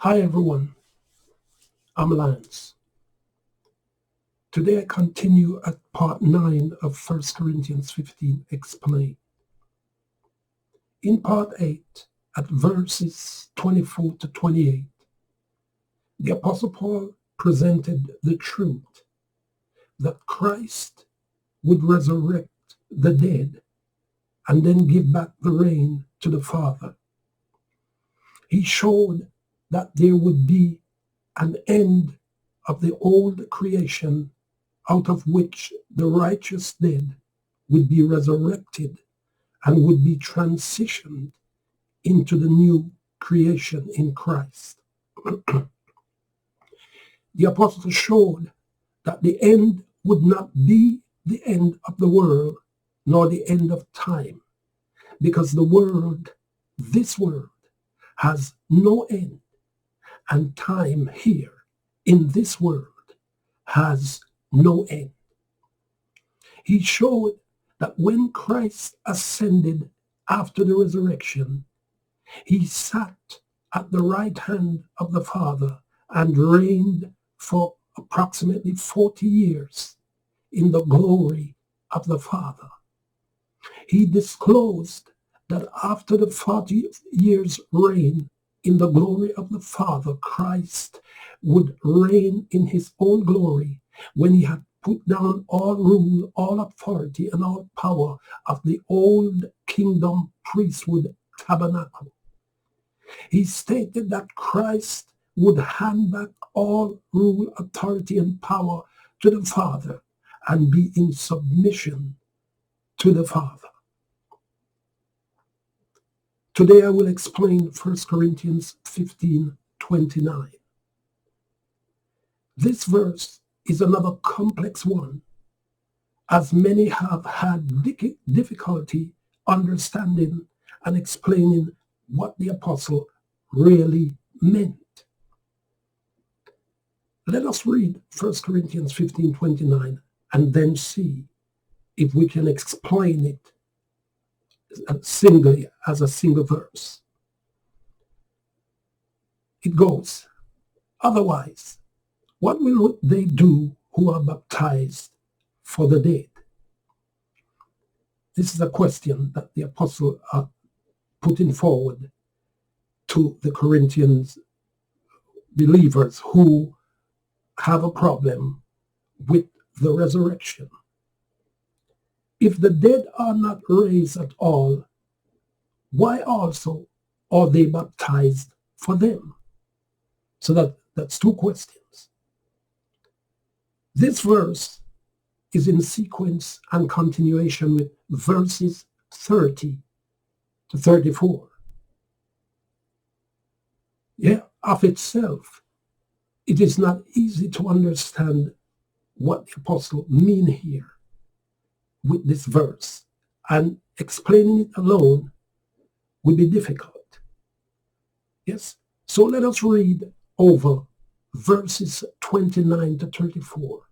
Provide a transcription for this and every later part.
Hi everyone, I'm Lance. Today I continue at part 9 of 1 Corinthians 15 Explain. In part 8, at verses 24 to 28, the Apostle Paul presented the truth that Christ would resurrect the dead and then give back the reign to the Father. He showed that there would be an end of the old creation out of which the righteous dead would be resurrected and would be transitioned into the new creation in Christ. The apostle showed that the end would not be the end of the world nor the end of time, because this world, has no end, and time here in this world has no end. He showed that when Christ ascended after the resurrection, he sat at the right hand of the Father and reigned for approximately 40 years in the glory of the Father. He disclosed that after the 40 years reign in the glory of the Father, Christ would reign in his own glory when he had put down all rule, all authority, and all power of the old kingdom priesthood tabernacle. He stated that Christ would hand back all rule, authority, and power to the Father and be in submission to the Father. Today I will explain 1 Corinthians 15:29. This verse is another complex one, as many have had difficulty understanding and explaining what the apostle really meant. Let us read 1 Corinthians 15:29 and then see if we can explain it singly as a single verse. It goes, otherwise, what will they do who are baptized for the dead? This is a question that the apostle putting forward to the Corinthians believers who have a problem with the resurrection. If the dead are not raised at all, why also are they baptized for them? So that's two questions. This verse is in sequence and continuation with verses 30 to 34. Yeah, of itself, it is not easy to understand what the apostle mean here with this verse, and explaining it alone would be difficult. Yes, so let us read over verses 29 to 34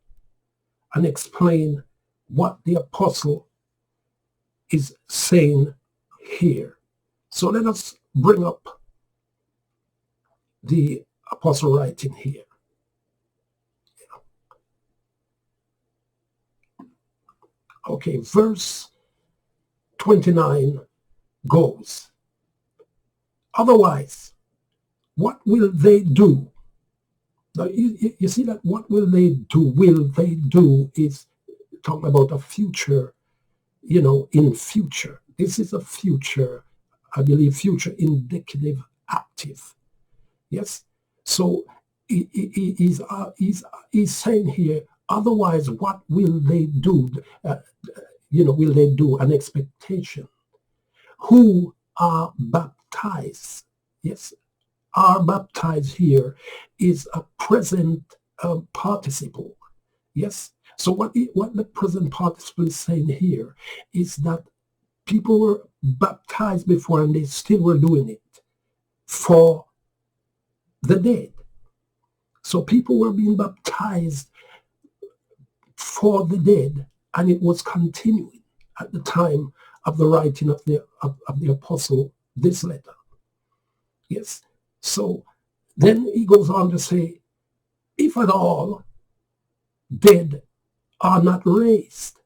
and explain what the apostle is saying here. So let us bring up the apostle writing here. Okay, verse 29 goes, otherwise, what will they do? Now, you see that what will they do? Will they do is talking about a future, in future. This is a future, I believe, future indicative active. Yes? So he's saying here, otherwise, what will they do? Will they do an expectation? Who are baptized? Yes, are baptized here is a present participle. Yes. So what the present participle is saying here is that people were baptized before and they still were doing it for the dead. So people were being baptized for the dead, and it was continuing at the time of the writing of the apostle this letter. Yes. So Then he goes on to say, if at all, dead are not raised.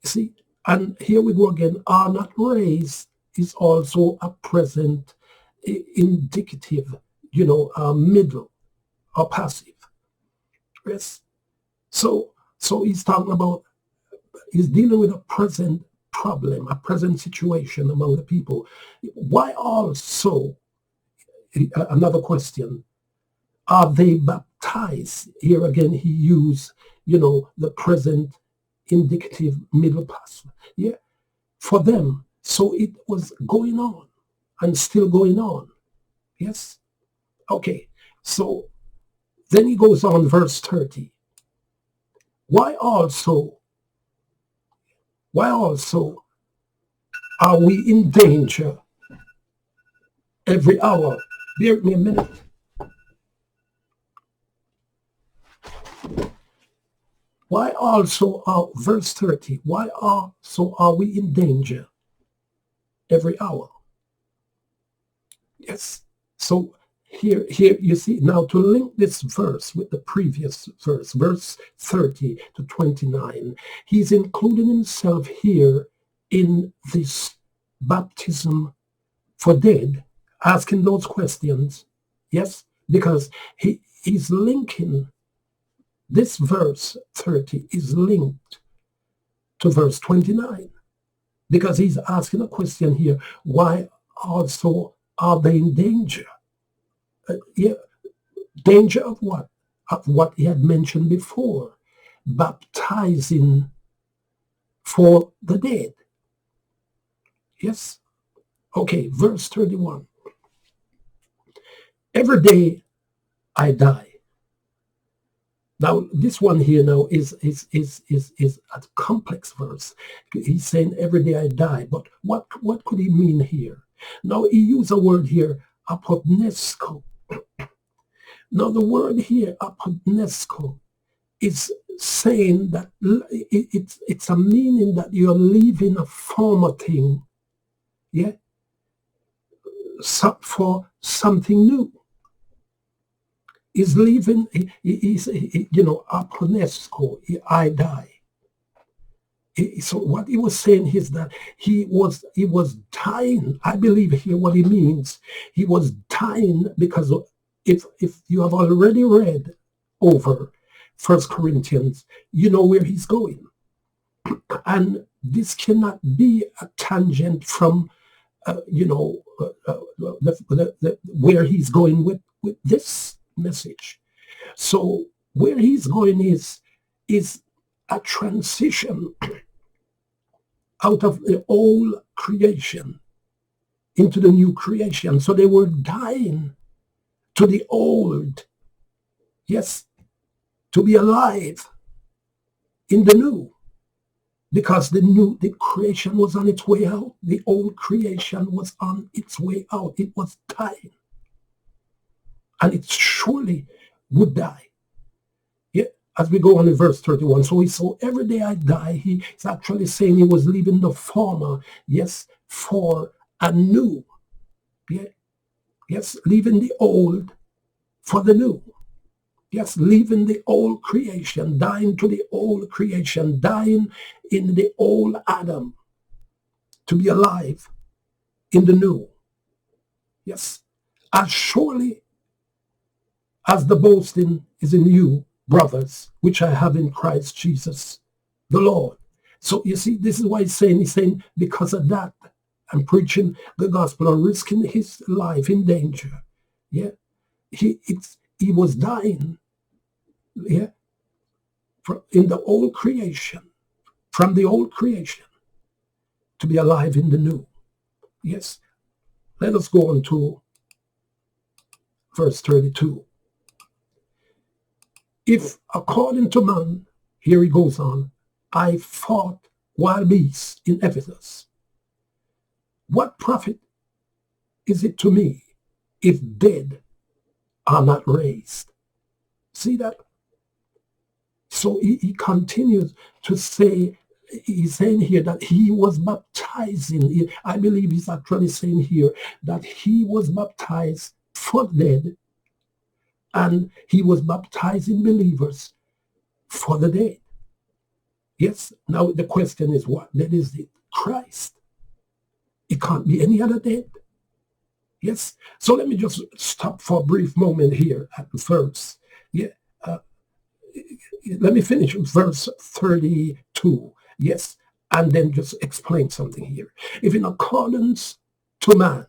You see, and here we go again, are not raised is also a present indicative, middle or passive. Yes. So he's talking about, he's dealing with a present problem, a present situation among the people. Why also, another question, are they baptized? Here again, he used, the present indicative middle past. Yeah, for them. So it was going on and still going on. Yes. Okay. So then he goes on, verse 30. Why also are we in danger every hour? Bear with me a minute. Why also are, verse 30, why also are we in danger every hour? Yes. So here you see, now to link this verse with the previous verse 30 to 29, he's including himself here in this baptism for dead, asking those questions. Yes, because he's linking, this verse 30 is linked to verse 29, because he's asking a question here, why also are they in danger? Yeah, danger of what? Of what he had mentioned before, baptizing for the dead. Yes. Okay, verse 31. Every day I die. Now, this one here now is a complex verse. He's saying every day I die, but what could he mean here? Now, he used a word here, apodnesko. Now, the word here, apodnesko, is saying that it's a meaning that you're leaving a former thing, yeah, for something new. Is leaving, apodnesko, I die. So what he was saying is that he was dying. I believe here what he means. He was dying because if you have already read over 1 Corinthians, you know where he's going. And this cannot be a tangent from, where he's going with this message. So where he's going is a transition out of the old creation into the new creation. So they were dying to the old, yes, to be alive in the new, because the creation was on its way out. The old creation was on its way out. It was dying, and it surely would die. Yeah, as we go on in verse 31. So every day I die, he's actually saying he was leaving the former, yes, for a new. Yeah. Yes, leaving the old for the new. Yes, leaving the old creation, dying to the old creation, dying in the old Adam to be alive in the new. Yes, as surely as the boasting is in you, brothers, which I have in Christ Jesus, the Lord. So you see, this is why he's saying because of that, I'm preaching the gospel and risking his life in danger. Yeah, he was dying. Yeah, in the old creation, from the old creation, to be alive in the new. Yes. Let us go on to verse 32. If according to man, here he goes on, I fought wild beasts in Ephesus, what profit is it to me if dead are not raised? See that? So he continues to say, he's saying here that he was baptizing. I believe he's actually saying here that he was baptized for the dead, and he was baptizing believers for the dead. Yes. Now the question is, what dead is it? Christ. It can't be any other dead. Yes. So let me just stop for a brief moment here at the verse. Yeah. Let me finish with verse 32. Yes. And then just explain something here. If in accordance to man,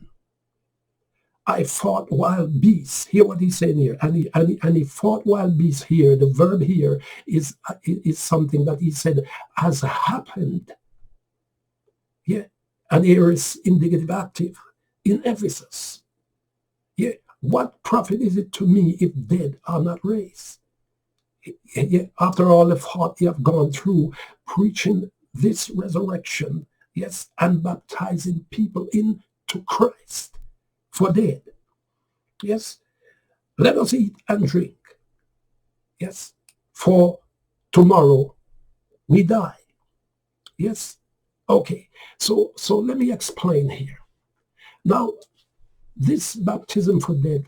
I fought wild beasts. Hear what he's saying here. And he fought wild beasts here. The verb here is something that he said has happened. Yeah. And here is indicative active in Ephesus. Yeah. What profit is it to me if dead are not raised? Yeah. After all the thought you have gone through preaching this resurrection, yes, and baptizing people into Christ for dead. Yes. Let us eat and drink. Yes. For tomorrow we die. Yes. Okay. So let me explain here. Now, this baptism for dead,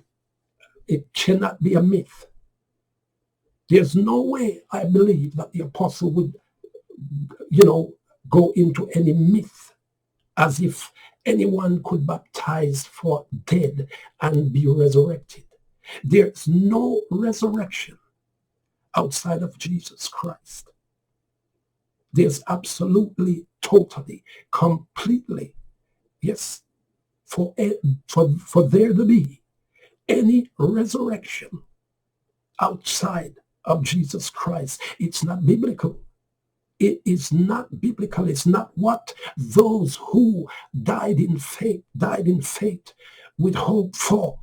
it cannot be a myth. There's no way I believe that the apostle would, go into any myth as if anyone could baptize for dead and be resurrected. There's no resurrection outside of Jesus Christ. There's absolutely, totally, completely, yes, for there to be any resurrection outside of Jesus Christ. It's not biblical. It is not biblical. It's not what those who died in faith with hope for.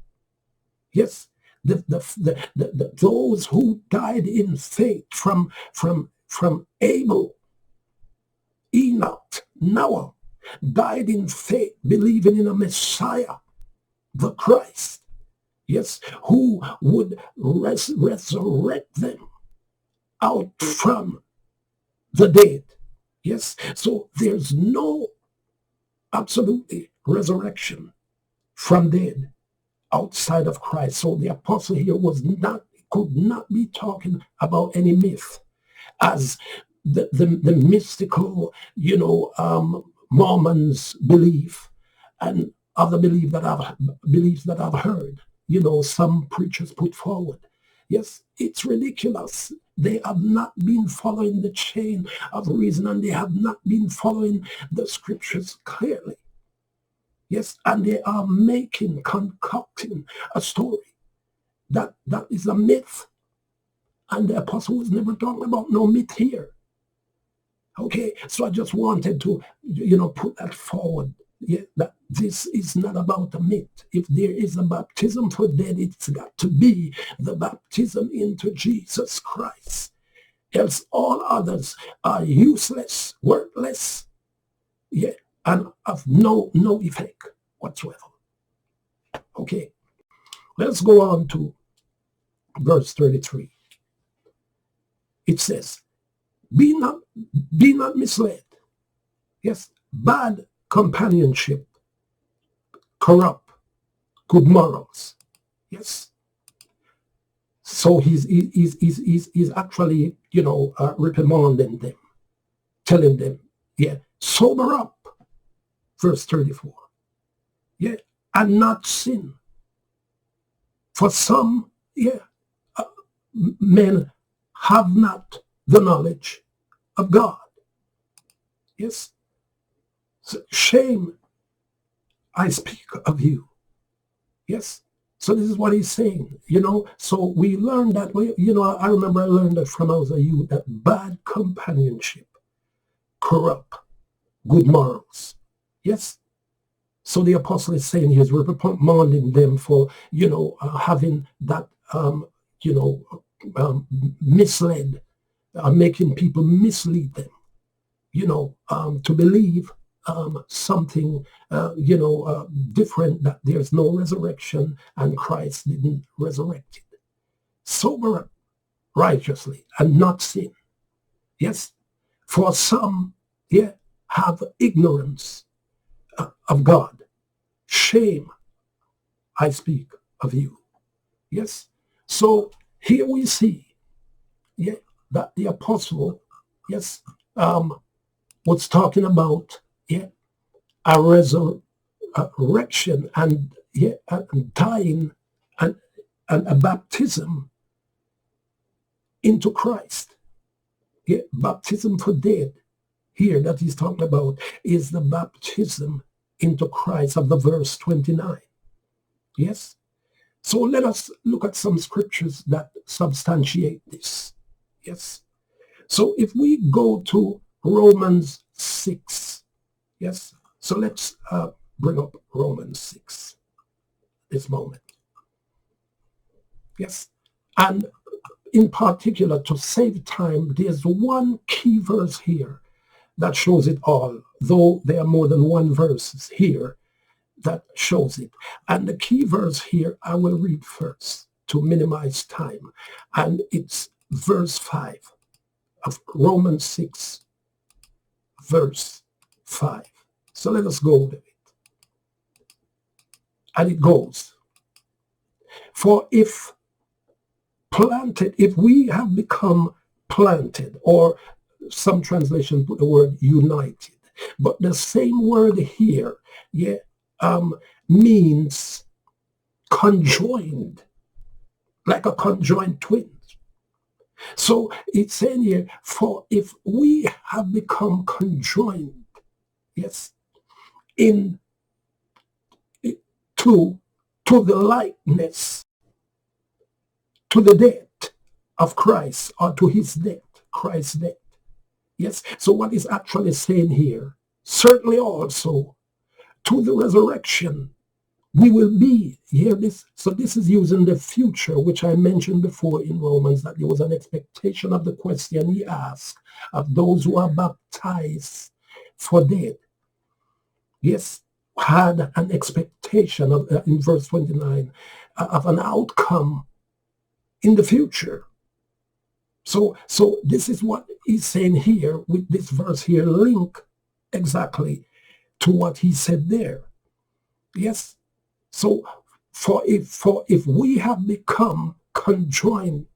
Yes, those who died in faith from Abel, Enoch, Noah, died in faith, believing in a Messiah, the Christ. Yes, who would resurrect them out from the dead. Yes, so there's no absolutely resurrection from dead outside of Christ. So the apostle here could not be talking about any myth as the mystical, Mormons believe and other beliefs that I've heard, some preachers put forward. Yes, it's ridiculous. They have not been following the chain of reason, and they have not been following the scriptures clearly. Yes, and they are concocting a story that is a myth. And the apostle was never talking about no myth here. Okay, so I just wanted to, put that forward. Yeah, that this is not about a myth. If there is a baptism for dead, it's got to be the baptism into Jesus Christ. Else all others are useless, worthless, yeah, and of no effect whatsoever. Okay, let's go on to verse 33. It says, be not misled. Yes, bad companionship corrupt good morals. Yes. So he's actually, reprimanding them, telling them, yeah, sober up, verse 34. Yeah, and not sin. For some, men have not the knowledge of God. Yes. So shame, I speak of you. Yes. So this is what he's saying, So we learned that way, I remember I learned that from I was a youth, that bad companionship corrupt good morals. Yes. So the apostle is saying he's reprimanding them for, having that, misled, making people mislead them, to believe something, different, that there's no resurrection and Christ didn't resurrect it. Sober up righteously and not sin. Yes. For some, have ignorance of God. Shame, I speak of you. Yes. So here we see, yeah, that the apostle, yes, was talking about, yeah, a resurrection and, yeah, and dying and, and a baptism into Christ. Yeah, baptism for dead here that he's talking about is the baptism into Christ of the verse 29. Yes? So let us look at some scriptures that substantiate this. Yes? So if we go to Romans 6, yes? So let's bring up Romans 6 this moment. Yes? And in particular, to save time, there's one key verse here that shows it all, though there are more than one verse here that shows it. And the key verse here, I will read first to minimize time. And it's verse 5 of Romans 6, verse 5. So let us go with it. And it goes, for if planted, if we have become planted, or some translation put the word united, but the same word here, yeah, means conjoined, like a conjoined twin. So it's saying here, for if we have become conjoined, yes, in to the likeness, to the death of Christ, or to his death, Christ's death. Yes. So what is actually saying here, certainly also to the resurrection, we will be, hear this. So this is using the future, which I mentioned before in Romans, that there was an expectation of the question he asked of those who are baptized for dead. Yes, had an expectation of, in verse 29, of an outcome in the future. So this is what he's saying here with this verse here, link exactly to what he said there. Yes. So for if we have become conjoined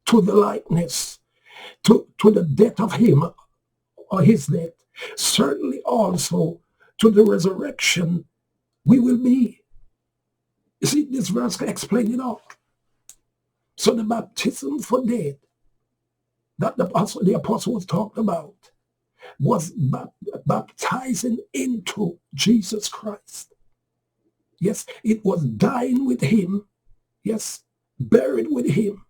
to the likeness, to the death of him or his death, certainly also to the resurrection we will be. You see, this verse can explain it all. So the baptism for death that the apostle was talking about was baptizing into Jesus Christ. Yes, it was dying with him. Yes, buried with him,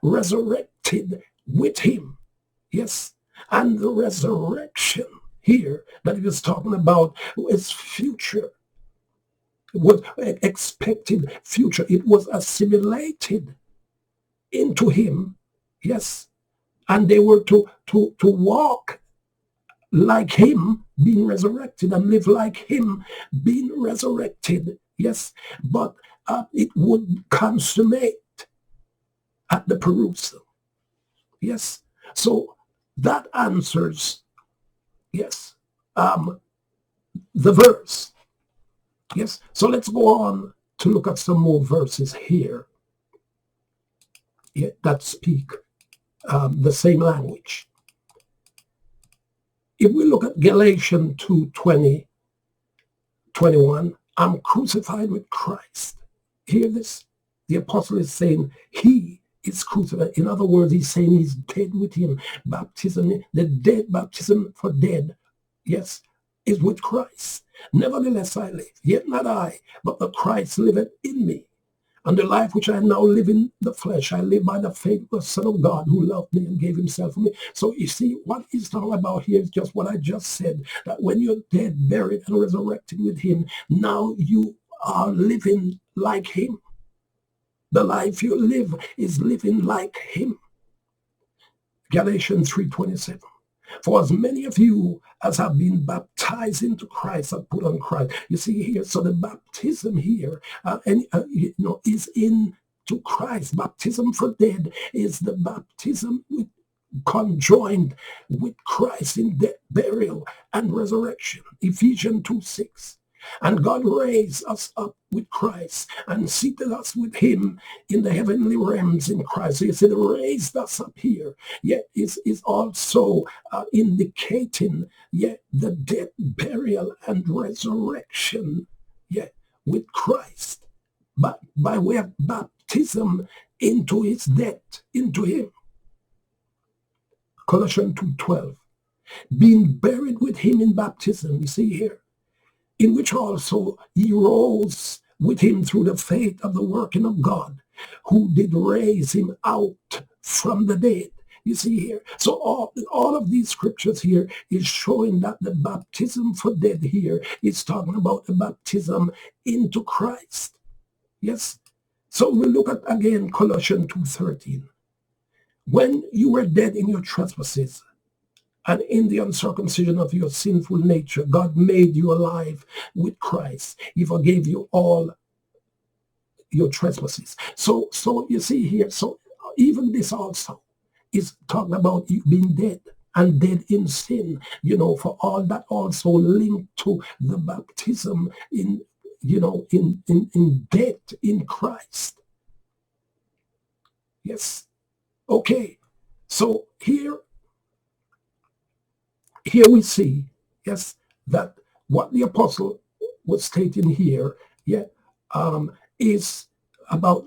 resurrected with him. Yes, and the resurrection here that he was talking about is future. It was expected future. It was assimilated into him. Yes, and they were to walk like him being resurrected and live like him being resurrected. Yes, but it would consummate at the perusal. Yes, so that answers, yes, the verse. Yes, so let's go on to look at some more verses here, yeah, that speak the same language. If we look at Galatians 2:20, 21, I'm crucified with Christ. Hear this? The apostle is saying he is crucified. In other words, he's saying he's dead with him. Baptism, the dead baptism for dead, yes, is with Christ. Nevertheless I live, yet not I, but the Christ liveth in me. And the life which I now live in the flesh, I live by the faith of the Son of God who loved me and gave himself for me. So you see, what he's talking about here is just what I just said, that when you're dead, buried, and resurrected with him, now you are living like him. The life you live is living like him. Galatians 3:27. For as many of you as have been baptized into Christ have put on Christ. You see here, so the baptism here, is into Christ. Baptism for dead is the baptism conjoined with Christ in death, burial, and resurrection. Ephesians 2:6. And God raised us up with Christ and seated us with him in the heavenly realms in Christ. So he said, raised us up here. Yet is also indicating yet the death, burial, and resurrection yet with Christ. But by way of baptism into his death, into him. Colossians 2:12. Being buried with him in baptism, you see here, in which also he rose with him through the faith of the working of God, who did raise him out from the dead. You see here. So all of these scriptures here is showing that the baptism for death here is talking about the baptism into Christ. Yes. So we look at again Colossians 2:13. When you were dead in your trespasses, and in the uncircumcision of your sinful nature, God made you alive with Christ. He forgave you all your trespasses. So you see here, so even this also is talking about you being dead and dead in sin, for all that also linked to the baptism in death in Christ. Yes. Okay. So here we see, yes, that what the apostle was stating here, is about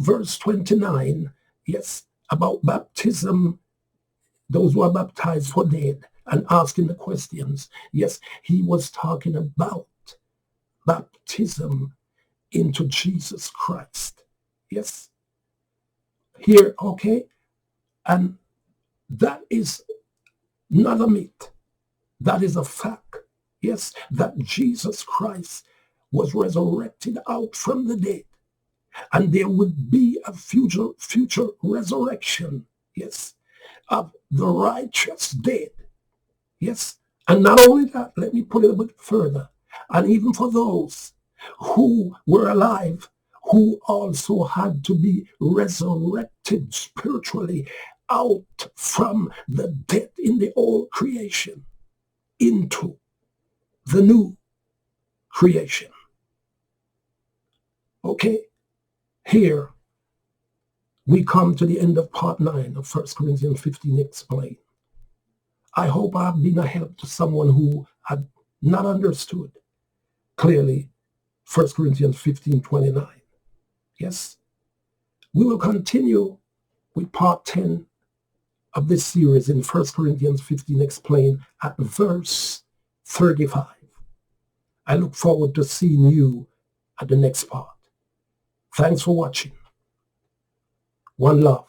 verse 29, yes, about baptism, those who are baptized for dead, and asking the questions. Yes, he was talking about baptism into Jesus Christ. Yes. Here, okay, and that is not a myth. That is a fact. Yes, that Jesus Christ was resurrected out from the dead. And there would be a future resurrection, yes, of the righteous dead. Yes. And not only that, let me put it a bit further. And even for those who were alive, who also had to be resurrected spiritually out from the death in the old creation into the new creation. Okay, here we come to the end of part 9 of 1 Corinthians 15 explained. I hope I've been a help to someone who had not understood clearly 1 Corinthians 15:29. Yes, we will continue with part 10 of this series in 1 Corinthians 15 explained at verse 35. I look forward to seeing you at the next part. Thanks for watching. One love.